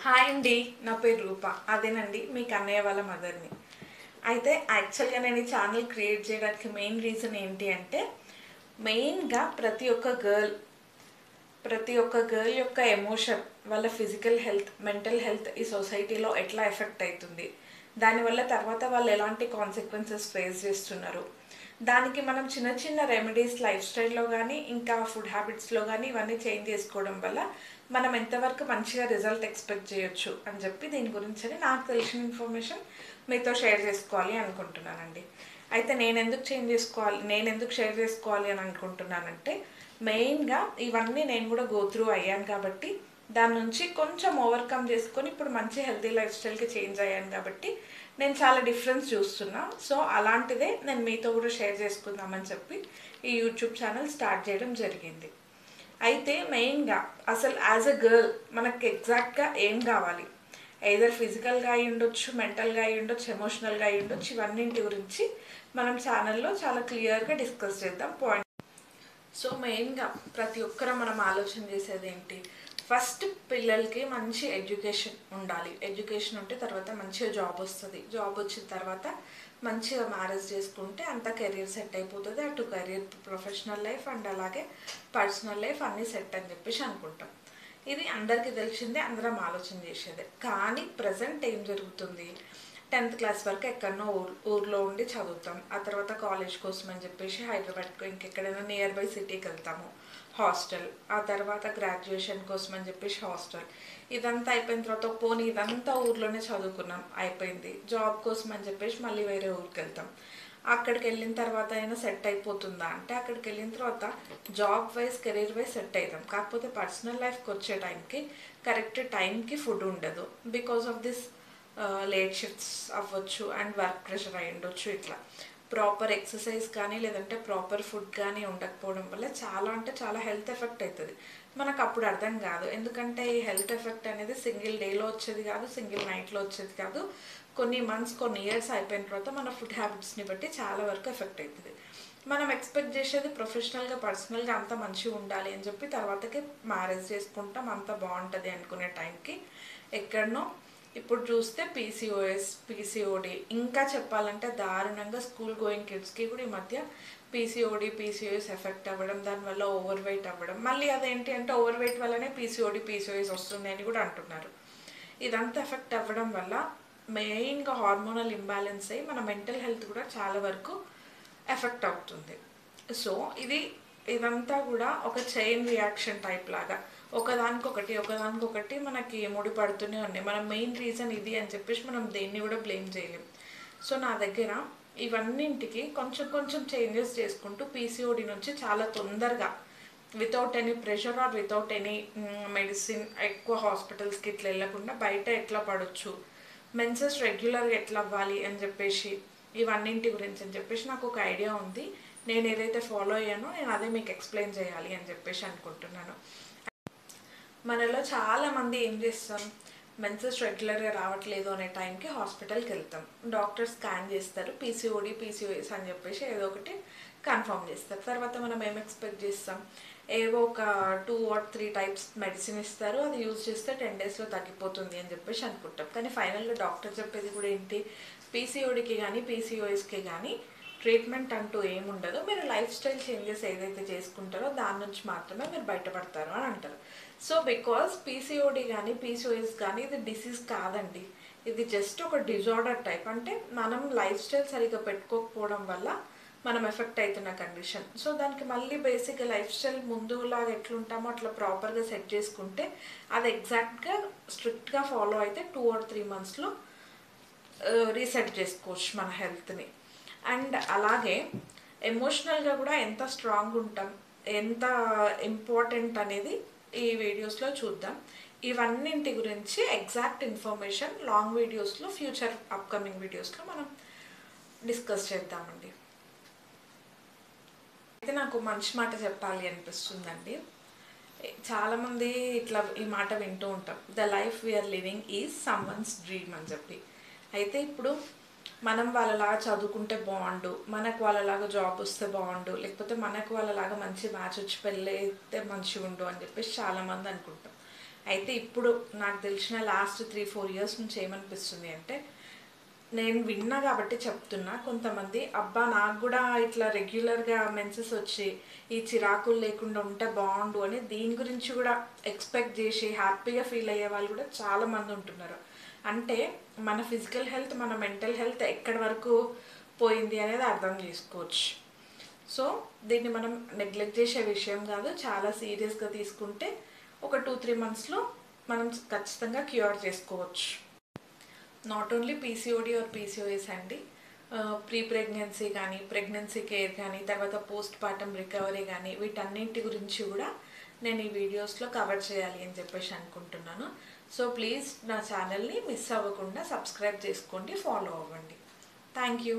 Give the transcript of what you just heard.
Hi అండి, నా పేరు రూప. అదేనండి మీ కన్నయ్య వాళ్ళ మదర్ని. అయితే యాక్చువల్గా నేను ఈ ఛానల్ క్రియేట్ చేయడానికి మెయిన్ రీజన్ ఏంటి అంటే, మెయిన్గా ప్రతి ఒక్క గర్ల్ యొక్క ఎమోషన్, వాళ్ళ ఫిజికల్ హెల్త్, మెంటల్ హెల్త్ ఈ సొసైటీలో ఎట్లా ఎఫెక్ట్ అవుతుంది, దానివల్ల తర్వాత వాళ్ళు ఎలాంటి కాన్సిక్వెన్సెస్ ఫేస్ చేస్తున్నారు, దానికి మనం చిన్న చిన్న రెమెడీస్ లైఫ్ స్టైల్లో కానీ ఇంకా ఫుడ్ హ్యాబిట్స్లో కానీ ఇవన్నీ చేంజ్ చేసుకోవడం వల్ల మనం ఎంతవరకు మంచిగా రిజల్ట్ ఎక్స్పెక్ట్ చేయొచ్చు అని చెప్పి దీని గురించి నాకు తెలిసిన ఇన్ఫర్మేషన్ మీతో షేర్ చేసుకోవాలి అనుకుంటున్నానండి. అయితే నేను ఎందుకు షేర్ చేసుకోవాలి అని అనుకుంటున్నానంటే, మెయిన్గా ఇవన్నీ నేను కూడా గో త్రూ అయ్యాను కాబట్టి దాని నుంచి కొంచెం ఓవర్కమ్ చేసుకొని ఇప్పుడు మంచి హెల్తీ లైఫ్ స్టైల్కి చేంజ్ అయ్యాను కాబట్టి నేను చాలా డిఫరెన్స్ చూస్తున్నా. సో అలాంటిదే నేను మీతో కూడా షేర్ చేసుకుందామని చెప్పి ఈ యూట్యూబ్ ఛానల్ స్టార్ట్ చేయడం జరిగింది. అయితే మెయిన్గా అసలు యాజ్ అ గర్ల్ మనకి ఎగ్జాక్ట్గా ఏం కావాలి, ఎయిదర్ ఫిజికల్గా అయి ఉండొచ్చు, మెంటల్గా అయి ఉండొచ్చు, ఎమోషనల్గా అయి ఉండొచ్చు, ఇవన్నింటి గురించి మనం ఛానల్లో చాలా క్లియర్గా డిస్కస్ చేద్దాం పాయింట్. సో మెయిన్గా ప్రతి ఒక్కరూ మనం ఆలోచన చేసేది ఏంటి, ఫస్ట్ పిల్లలకి మంచి ఎడ్యుకేషన్ ఉండాలి. ఎడ్యుకేషన్ ఉంటే తర్వాత మంచిగా జాబ్ వస్తుంది. జాబ్ వచ్చిన తర్వాత మంచిగా మ్యారేజ్ చేసుకుంటే అంత కెరీర్ సెట్ అయిపోతుంది. అటు కెరీర్, ప్రొఫెషనల్ లైఫ్ అండ్ అలాగే పర్సనల్ లైఫ్ అన్నీ సెట్ అని చెప్పేసి అనుకుంటాం. ఇది అందరికీ తెలిసిందే, అందరం ఆలోచన చేసేదే. కానీ ప్రజెంట్ ఏం జరుగుతుంది, 10th క్లాస్ వరకు ఎక్కడనో ఊర్లో ఉండి చదువుతాం. ఆ తర్వాత కాలేజ్ కోసం అని చెప్పేసి హైదరాబాద్కు ఇంకెక్కడైనా నియర్ బై సిటీకి వెళ్తాము, హాస్టల్. ఆ తర్వాత గ్రాడ్యుయేషన్ కోసం అని చెప్పేసి హాస్టల్. ఇదంతా అయిపోయిన తర్వాత పోనీ ఇదంతా ఊర్లోనే చదువుకున్నాం, అయిపోయింది. జాబ్ కోసం అని చెప్పేసి మళ్ళీ వేరే ఊరికి వెళ్తాం. అక్కడికి వెళ్ళిన తర్వాత అయినా సెట్ అయిపోతుందా అంటే, అక్కడికి వెళ్ళిన తర్వాత job wise career wise set అవుతాం. కాకపోతే పర్సనల్ లైఫ్కి వచ్చే టైంకి కరెక్ట్ టైంకి ఫుడ్ ఉండదు. Because of this late shifts అవ్వచ్చు అండ్ వర్క్ ప్రెషర్ అయి ఉండొచ్చు. ఇట్లా ప్రాపర్ ఎక్సర్సైజ్ కానీ లేదంటే ప్రాపర్ ఫుడ్ కానీ ఉండకపోవడం వల్ల చాలా అంటే చాలా హెల్త్ ఎఫెక్ట్ అవుతుంది. మనకు అప్పుడు అర్థం కాదు, ఎందుకంటే ఈ హెల్త్ ఎఫెక్ట్ అనేది సింగిల్ డేలో వచ్చేది కాదు, సింగిల్ నైట్లో వచ్చేది కాదు. కొన్ని మంత్స్, కొన్ని ఇయర్స్ అయిపోయిన తర్వాత మన ఫుడ్ హ్యాబిట్స్ని బట్టి చాలా వరకు ఎఫెక్ట్ అవుతుంది. మనం ఎక్స్పెక్ట్ చేసేది ప్రొఫెషనల్గా, పర్సనల్గా అంత మంచిగా ఉండాలి అని చెప్పి తర్వాతకి మ్యారేజ్ చేసుకుంటాం, అంత బాగుంటుంది అనుకునే టైంకి ఎక్కడనో ఇప్పుడు చూస్తే పీసీఓడి, ఇంకా చెప్పాలంటే దారుణంగా స్కూల్ గోయింగ్ కిడ్స్కి కూడా ఈ మధ్య పీసీఓఎస్ ఎఫెక్ట్ అవ్వడం, దానివల్ల ఓవర్ వెయిట్ అవ్వడం. మళ్ళీ అదేంటి అంటే ఓవర్ వెయిట్ వల్లనే పీసీఓఎస్ వస్తుంది అని కూడా అంటున్నారు. ఇదంతా ఎఫెక్ట్ అవ్వడం వల్ల మెయిన్గా హార్మోనల్ ఇంబ్యాలెన్స్ అయ్యి మన మెంటల్ హెల్త్ కూడా చాలా వరకు ఎఫెక్ట్ అవుతుంది. సో ఇదంతా కూడా ఒక చైన్ రియాక్షన్ టైప్ లాగా ఒకదానికొకటి మనకి ముడిపడుతూనే ఉన్నాయి. మన మెయిన్ రీజన్ ఇది అని చెప్పేసి మనం దేన్ని కూడా బ్లేమ్ చేయలేం. సో నా దగ్గర ఇవన్నింటికి కొంచెం కొంచెం చేంజెస్ చేసుకుంటూ పీసీఓడి నుంచి చాలా తొందరగా without any pressure or without any medicine, ఎక్కువ హాస్పిటల్స్కి ఇట్లా వెళ్ళకుండా బయట ఎట్లా పడవచ్చు, మెన్సెస్ రెగ్యులర్గా ఎట్లా అవ్వాలి అని చెప్పేసి ఇవన్నింటి గురించి అని చెప్పేసి నాకు ఒక ఐడియా ఉంది. నేను ఏదైతే ఫాలో అయ్యానో నేను అదే మీకు ఎక్స్ప్లెయిన్ చేయాలి అని చెప్పేసి అనుకుంటున్నాను. మనలో చాలామంది ఏం చేస్తాం, మెన్సెస్ రెగ్యులర్గా రావట్లేదు అనే టైంకి హాస్పిటల్కి వెళ్తాం. డాక్టర్ స్కాన్ చేస్తారు, పీసీఓఎస్ అని చెప్పేసి ఏదో ఒకటి కన్ఫర్మ్ చేస్తారు. తర్వాత మనం ఏం ఎక్స్పెక్ట్ చేస్తాం, ఏవో ఒక 2 or 3 టైప్స్ మెడిసిన్ ఇస్తారు, అది యూజ్ చేస్తే 10 డేస్లో తగ్గిపోతుంది అని చెప్పేసి అనుకుంటాం. కానీ ఫైనల్గా డాక్టర్ చెప్పేది కూడా ఏంటి, పీసీఓడికి కానీ పీసీఓఎస్కి కానీ ట్రీట్మెంట్ అంటూ ఏముండదు, మీరు లైఫ్ స్టైల్ చేంజెస్ ఏదైతే చేసుకుంటారో దాని నుంచి మాత్రమే మీరు బయటపడతారు అని అంటారు. సో బికాస్ పీసీఓడి కానీ పీసీఓఎస్ కానీ ఇది డిసీజ్ కాదండి, ఇది జస్ట్ ఒక డిజార్డర్ టైప్. అంటే మనం లైఫ్ స్టైల్ సరిగ్గా పెట్టుకోకపోవడం వల్ల మనం ఎఫెక్ట్ అవుతున్న కండిషన్. సో దానికి మళ్ళీ బేసిక్గా లైఫ్ స్టైల్ ముందులాగా ఎట్లుంటామో అట్లా ప్రాపర్గా సెట్ చేసుకుంటే అది ఎగ్జాక్ట్గా స్ట్రిక్ట్గా ఫాలో అయితే 2 or 3 monthsలో రీసెట్ చేసుకోవచ్చు మన హెల్త్ని. అండ్ అలాగే ఎమోషనల్గా కూడా ఎంత స్ట్రాంగ్ ఉంటాం, ఎంత ఇంపార్టెంట్ అనేది ఈ వీడియోస్లో చూద్దాం. ఇవన్నింటి గురించి ఎగ్జాక్ట్ ఇన్ఫర్మేషన్ లాంగ్ వీడియోస్లో, ఫ్యూచర్ అప్కమింగ్ వీడియోస్లో మనం డిస్కస్ చేద్దామండి. అయితే నాకు మంచి మాట చెప్పాలి అనిపిస్తుందండి. చాలామంది ఇట్లా ఈ మాట వింటూ ఉంటాం, the life we're living is someone's dream అని చెప్పి. అయితే ఇప్పుడు మనం వాళ్ళలాగా చదువుకుంటే బాగుండు, మనకు వాళ్ళలాగా జాబ్ వస్తే బాగుండు, లేకపోతే మనకు వాళ్ళలాగా మంచి మ్యాచ్ వచ్చి పెళ్ళి అయితే మంచిగా ఉండు అని చెప్పేసి చాలామంది అనుకుంటాం. అయితే ఇప్పుడు నాకు తెలిసిన లాస్ట్ 3-4 ఇయర్స్ నుంచి ఏమనిపిస్తుంది అంటే, నేను విన్నా కాబట్టి చెప్తున్నా, కొంతమంది అబ్బా నాకు కూడా ఇట్లా రెగ్యులర్గా మెన్సెస్ వచ్చి ఈ చిరాకులు లేకుండా ఉంటే బాగుండు అని దీని గురించి కూడా ఎక్స్పెక్ట్ చేసి హ్యాపీగా ఫీల్ అయ్యే వాళ్ళు కూడా చాలామంది ఉంటున్నారు. అంటే మన ఫిజికల్ హెల్త్, మన మెంటల్ హెల్త్ ఎక్కడి వరకు పోయింది అనేది అర్థం చేసుకోవచ్చు. సో దీన్ని మనం నెగ్లెక్ట్ చేసే విషయం కాదు, చాలా సీరియస్గా తీసుకుంటే ఒక 2-3 మంత్స్లో మనం ఖచ్చితంగా క్యూర్ చేసుకోవచ్చు. Not only PCOD are PCOS అండి, ప్రీ ప్రెగ్నెన్సీ కానీ, ప్రెగ్నెన్సీ కేర్ కానీ, తర్వాత పోస్ట్ పార్టమ్ రికవరీ కానీ, వీటన్నిటి గురించి కూడా నేను ఈ వీడియోస్లో కవర్ చేయాలి అని చెప్పేసి అనుకుంటున్నాను. సో ప్లీజ్ నా ఛానల్ని మిస్ అవ్వకుండా సబ్స్క్రైబ్ చేసుకోండి, ఫాలో అవ్వండి. Thank you.